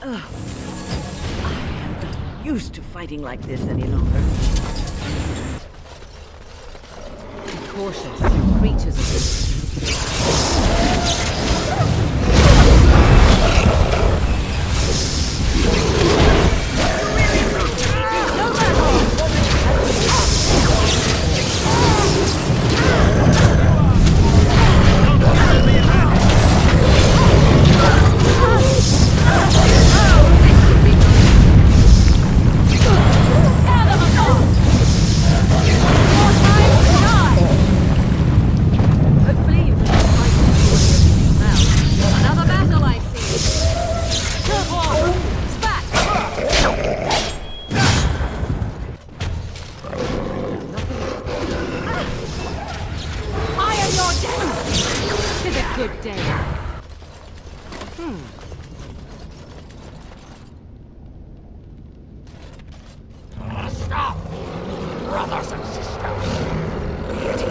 I'm not used to fighting like this any longer. Be cautious, creatures are... Good day. Stop! Brothers and sisters, be at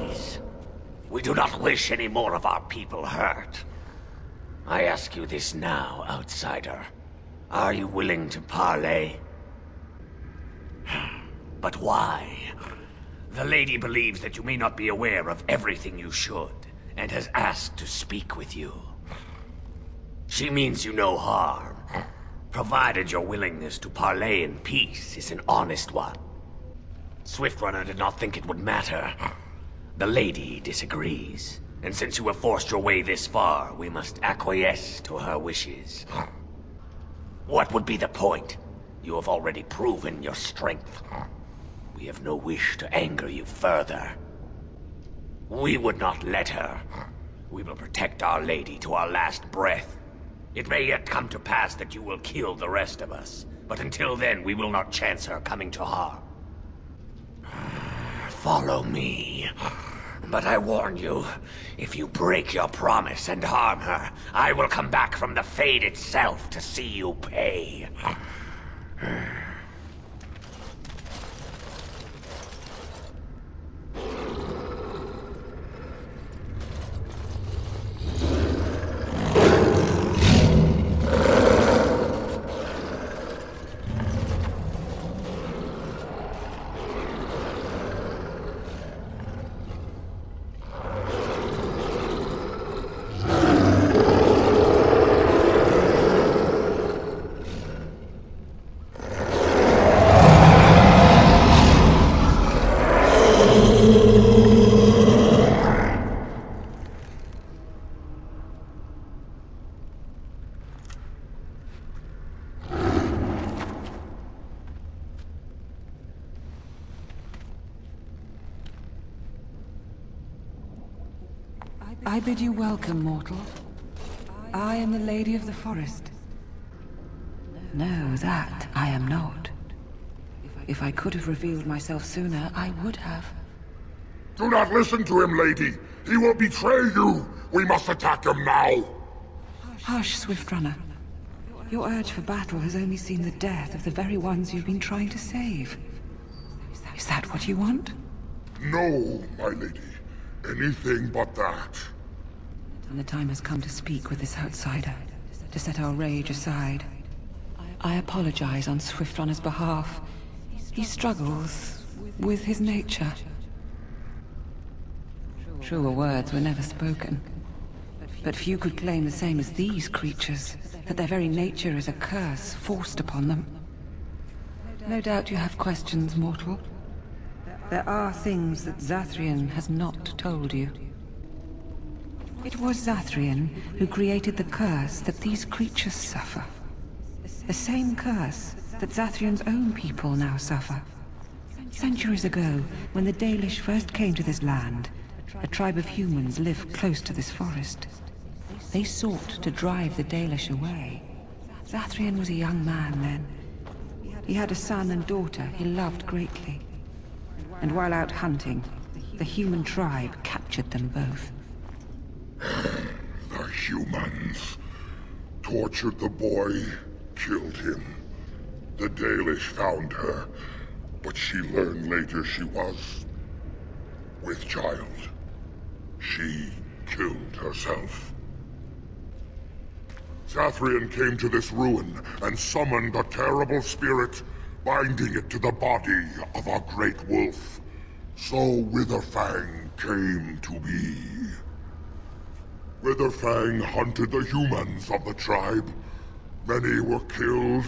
ease. We do not wish any more of our people hurt. I ask you this now, outsider. Are you willing to parley? But why? The lady believes that you may not be aware of everything you should, and has asked to speak with you. She means you no harm, provided your willingness to parley in peace is an honest one. Swiftrunner did not think it would matter. The lady disagrees, and since you have forced your way this far, we must acquiesce to her wishes. What would be the point? You have already proven your strength. We have no wish to anger you further. We would not let her. We will protect our lady to our last breath. It may yet come to pass that you will kill the rest of us, but until then we will not chance her coming to harm. Follow me. But I warn you, if you break your promise and harm her, I will come back from the Fade itself to see you pay. I bid you welcome, mortal. I am the Lady of the Forest. No, that I am not. If I could have revealed myself sooner, I would have. Do not listen to him, lady! He will betray you! We must attack him now! Hush, Swiftrunner. Your urge for battle has only seen the death of the very ones you've been trying to save. Is that what you want? No, my lady. Anything but that. And the time has come to speak with this outsider, to set our rage aside. I apologize on Swiftrunner's behalf. He struggles with his nature. Truer words were never spoken. But few could claim the same as these creatures, that their very nature is a curse forced upon them. No doubt you have questions, mortal. There are things that Zathrian has not told you. It was Zathrian who created the curse that these creatures suffer. The same curse that Zathrian's own people now suffer. Centuries ago, when the Dalish first came to this land, a tribe of humans lived close to this forest. They sought to drive the Dalish away. Zathrian was a young man then. He had a son and daughter he loved greatly. And while out hunting, the human tribe captured them both. The humans tortured the boy, killed him. The Dalish found her, but she learned later she was with child. She killed herself. Zathrian came to this ruin and summoned a terrible spirit, binding it to the body of a great wolf. So Witherfang came to be. Witherfang hunted the humans of the tribe. Many were killed,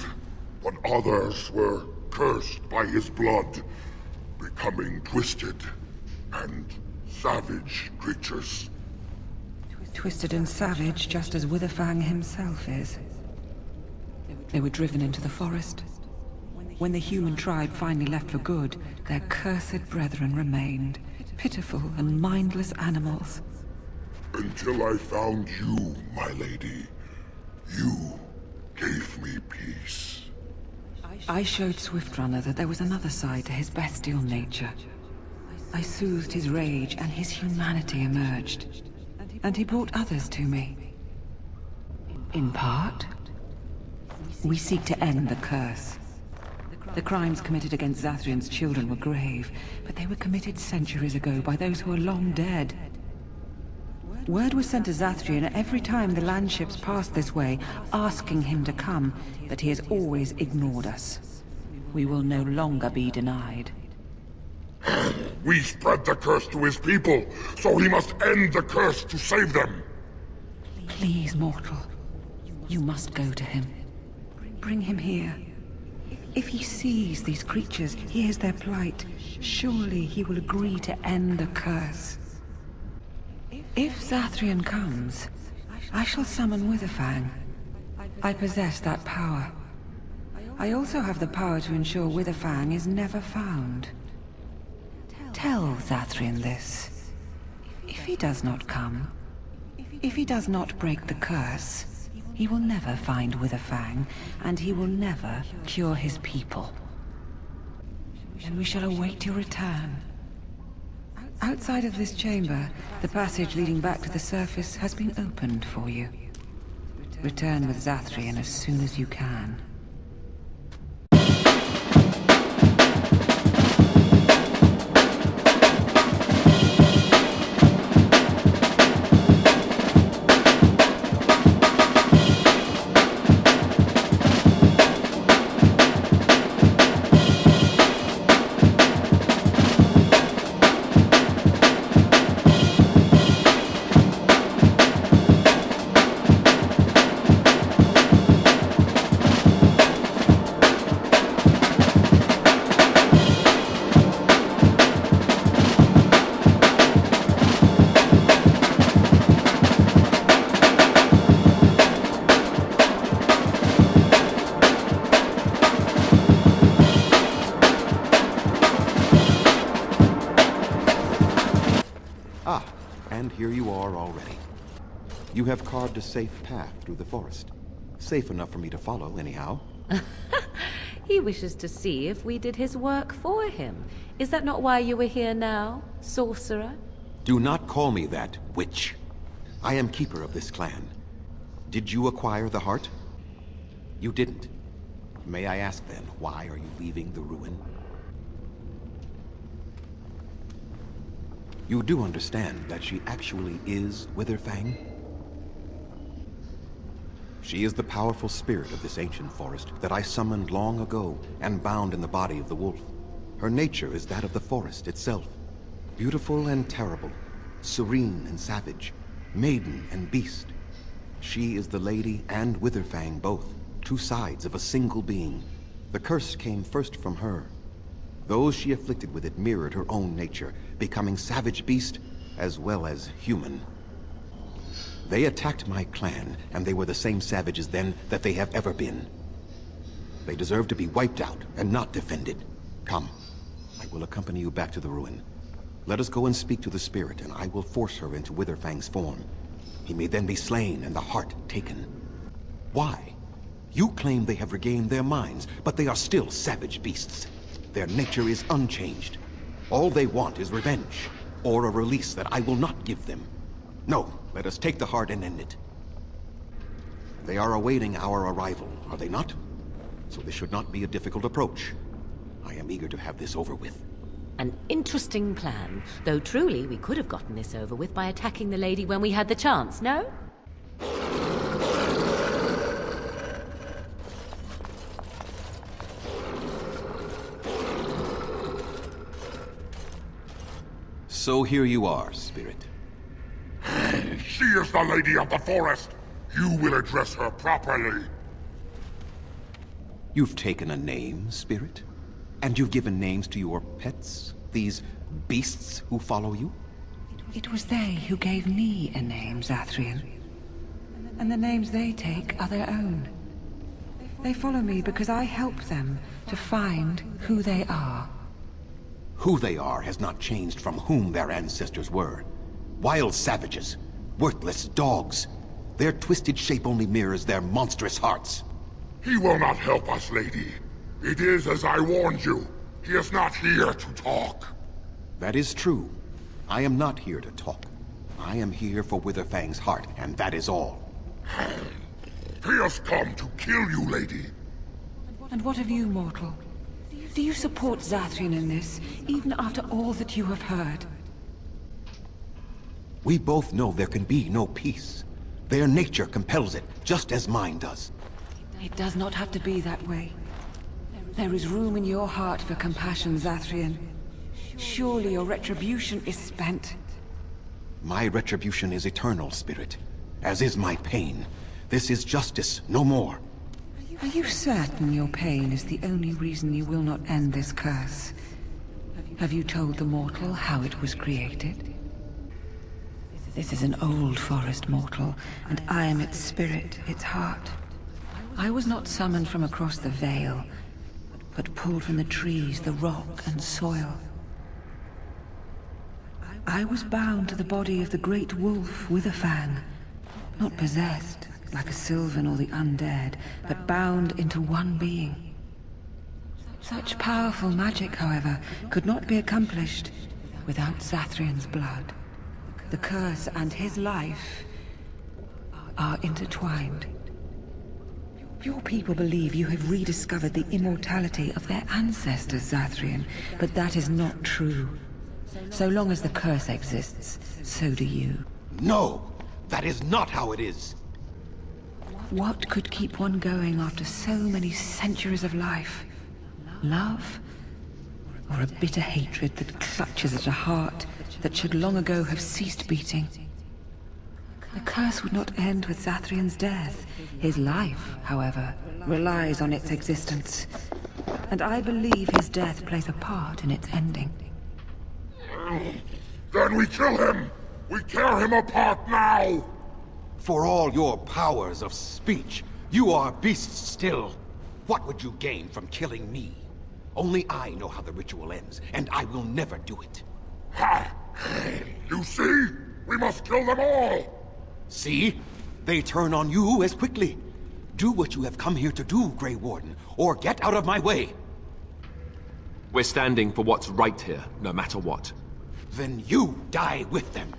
but others were cursed by his blood, becoming twisted and savage creatures. Twisted and savage, just as Witherfang himself is. They were driven into the forest. When the human tribe finally left for good, their cursed brethren remained, pitiful and mindless animals. Until I found you, my lady. You gave me peace. I showed Swiftrunner that there was another side to his bestial nature. I soothed his rage and his humanity emerged. And he brought others to me. In part, we seek to end the curse. The crimes committed against Zathrian's children were grave, but they were committed centuries ago by those who are long dead. Word was sent to Zathrian every time the landships passed this way, asking him to come, but he has always ignored us. We will no longer be denied. We spread the curse to his people, so he must end the curse to save them. Please, mortal. You must go to him. Bring him here. If he sees these creatures, hears their plight, surely he will agree to end the curse. If Zathrian comes, I shall summon Witherfang. I possess that power. I also have the power to ensure Witherfang is never found. Tell Zathrian this. If he does not come, if he does not break the curse, he will never find Witherfang, and he will never cure his people. And we shall await your return. Outside of this chamber, the passage leading back to the surface has been opened for you. Return with Zathrian as soon as you can. And here you are already. You have carved a safe path through the forest. Safe enough for me to follow, anyhow. He wishes to see if we did his work for him. Is that not why you were here now, sorcerer? Do not call me that, witch. I am keeper of this clan. Did you acquire the heart? You didn't. May I ask then, why are you leaving the ruin? You do understand that she actually is Witherfang? She is the powerful spirit of this ancient forest that I summoned long ago and bound in the body of the wolf. Her nature is that of the forest itself. Beautiful and terrible, serene and savage, maiden and beast. She is the lady and Witherfang both, two sides of a single being. The curse came first from her. Those she afflicted with it mirrored her own nature, becoming savage beast as well as human. They attacked my clan, and they were the same savages then that they have ever been. They deserve to be wiped out and not defended. Come, I will accompany you back to the ruin. Let us go and speak to the spirit, and I will force her into Witherfang's form. He may then be slain and the heart taken. Why? You claim they have regained their minds, but they are still savage beasts. Their nature is unchanged. All they want is revenge, or a release that I will not give them. No, let us take the heart and end it. They are awaiting our arrival, are they not? So this should not be a difficult approach. I am eager to have this over with. An interesting plan, though truly we could have gotten this over with by attacking the lady when we had the chance, no? So here you are, Spirit. She is the Lady of the Forest. You will address her properly. You've taken a name, Spirit? And you've given names to your pets? These beasts who follow you? It was they who gave me a name, Zathrian. And the names they take are their own. They follow me because I help them to find who they are. Who they are has not changed from whom their ancestors were. Wild savages, worthless dogs. Their twisted shape only mirrors their monstrous hearts. He will not help us, lady. It is as I warned you. He is not here to talk. That is true. I am not here to talk. I am here for Witherfang's heart, and that is all. He has come to kill you, lady. And what of you, mortal? Do you support Zathrian in this, even after all that you have heard? We both know there can be no peace. Their nature compels it, just as mine does. It does not have to be that way. There is room in your heart for compassion, Zathrian. Surely your retribution is spent. My retribution is eternal, Spirit, as is my pain. This is justice, no more. Are you certain your pain is the only reason you will not end this curse? Have you told the mortal how it was created? This is an old forest, mortal, and I am its spirit, its heart. I was not summoned from across the Vale, but pulled from the trees, the rock and soil. I was bound to the body of the great wolf, Witherfang, not possessed, like a Sylvan or the undead, but bound into one being. Such powerful magic, however, could not be accomplished without Zathrian's blood. The curse and his life are intertwined. Your people believe you have rediscovered the immortality of their ancestors, Zathrian, but that is not true. So long as the curse exists, so do you. No! That is not how it is! What could keep one going after so many centuries of life? Love? Or a bitter hatred that clutches at a heart that should long ago have ceased beating? The curse would not end with Zathrian's death. His life, however, relies on its existence. And I believe his death plays a part in its ending. Then we kill him! We tear him apart now! For all your powers of speech, you are beasts still. What would you gain from killing me? Only I know how the ritual ends, and I will never do it. Ha! You see? We must kill them all! See? They turn on you as quickly. Do what you have come here to do, Grey Warden, or get out of my way. We're standing for what's right here, no matter what. Then you die with them.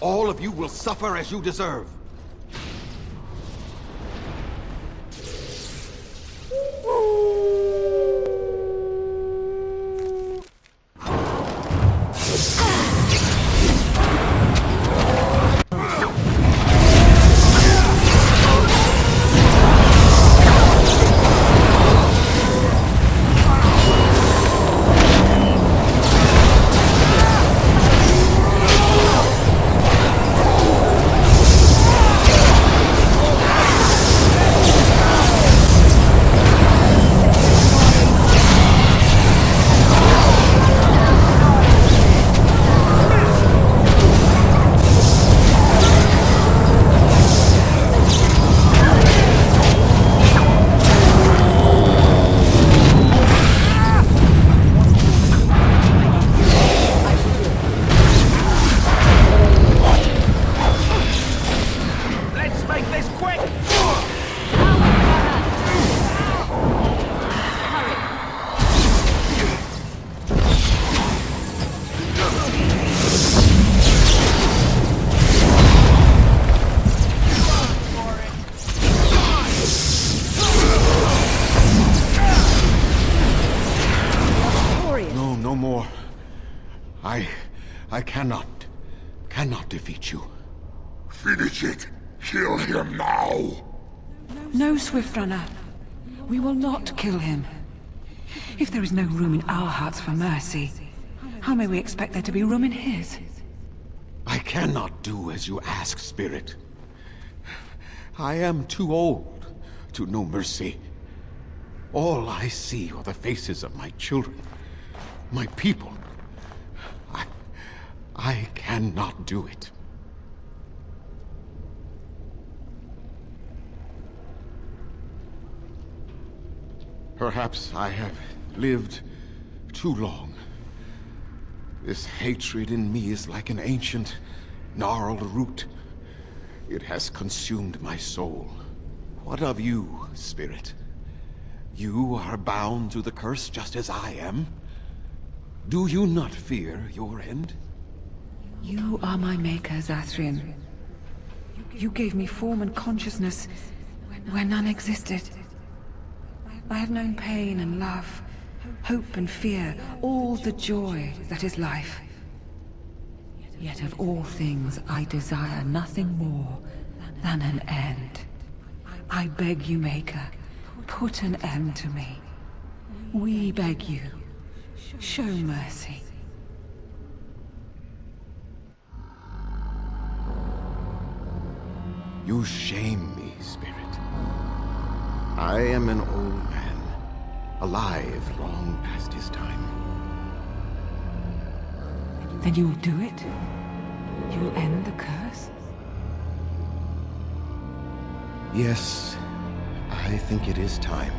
All of you will suffer as you deserve. I cannot defeat you. Finish it! Kill him now! No, Swift Runner. We will not kill him. If there is no room in our hearts for mercy, How may we expect there to be room in his? I cannot do as you ask, Spirit. I am too old to know mercy. All I see are the faces of my children, my people. I cannot do it. Perhaps I have lived too long. This hatred in me is like an ancient, gnarled root. It has consumed my soul. What of you, Spirit? You are bound to the curse just as I am. Do you not fear your end? You are my maker, Zathrian. You gave me form and consciousness where none existed. I have known pain and love, hope and fear, all the joy that is life. Yet of all things I desire nothing more than an end. I beg you, Maker, put an end to me. We beg you, show mercy. You shame me, Spirit. I am an old man, alive long past his time. Then you'll do it? You'll end the curse? Yes, I think it is time.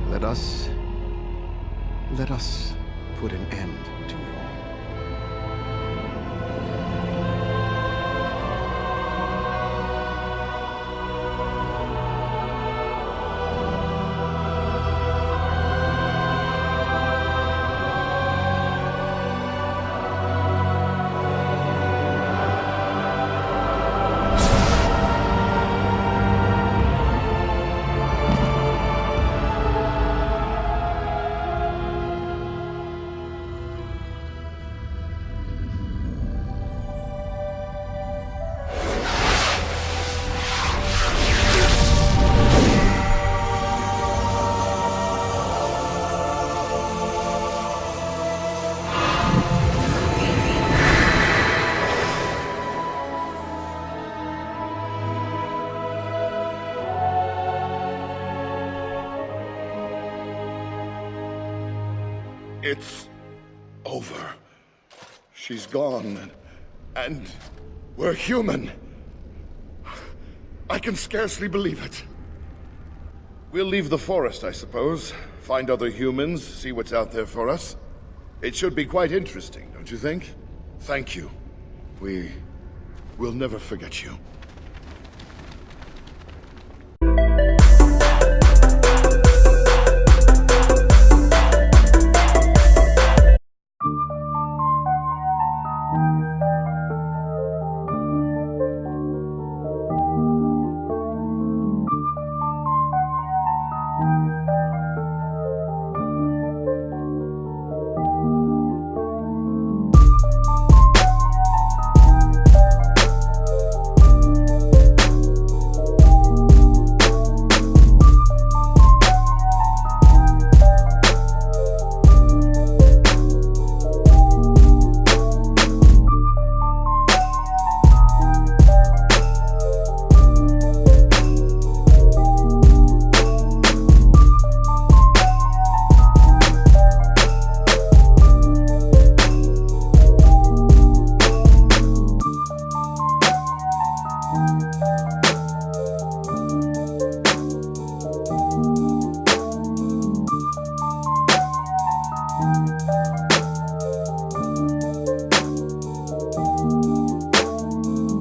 Let us put an end to it all. It's over. She's gone, and we're human. I can scarcely believe it. We'll leave the forest, I suppose. Find other humans, see what's out there for us. It should be quite interesting, don't you think? Thank you. We'll never forget you.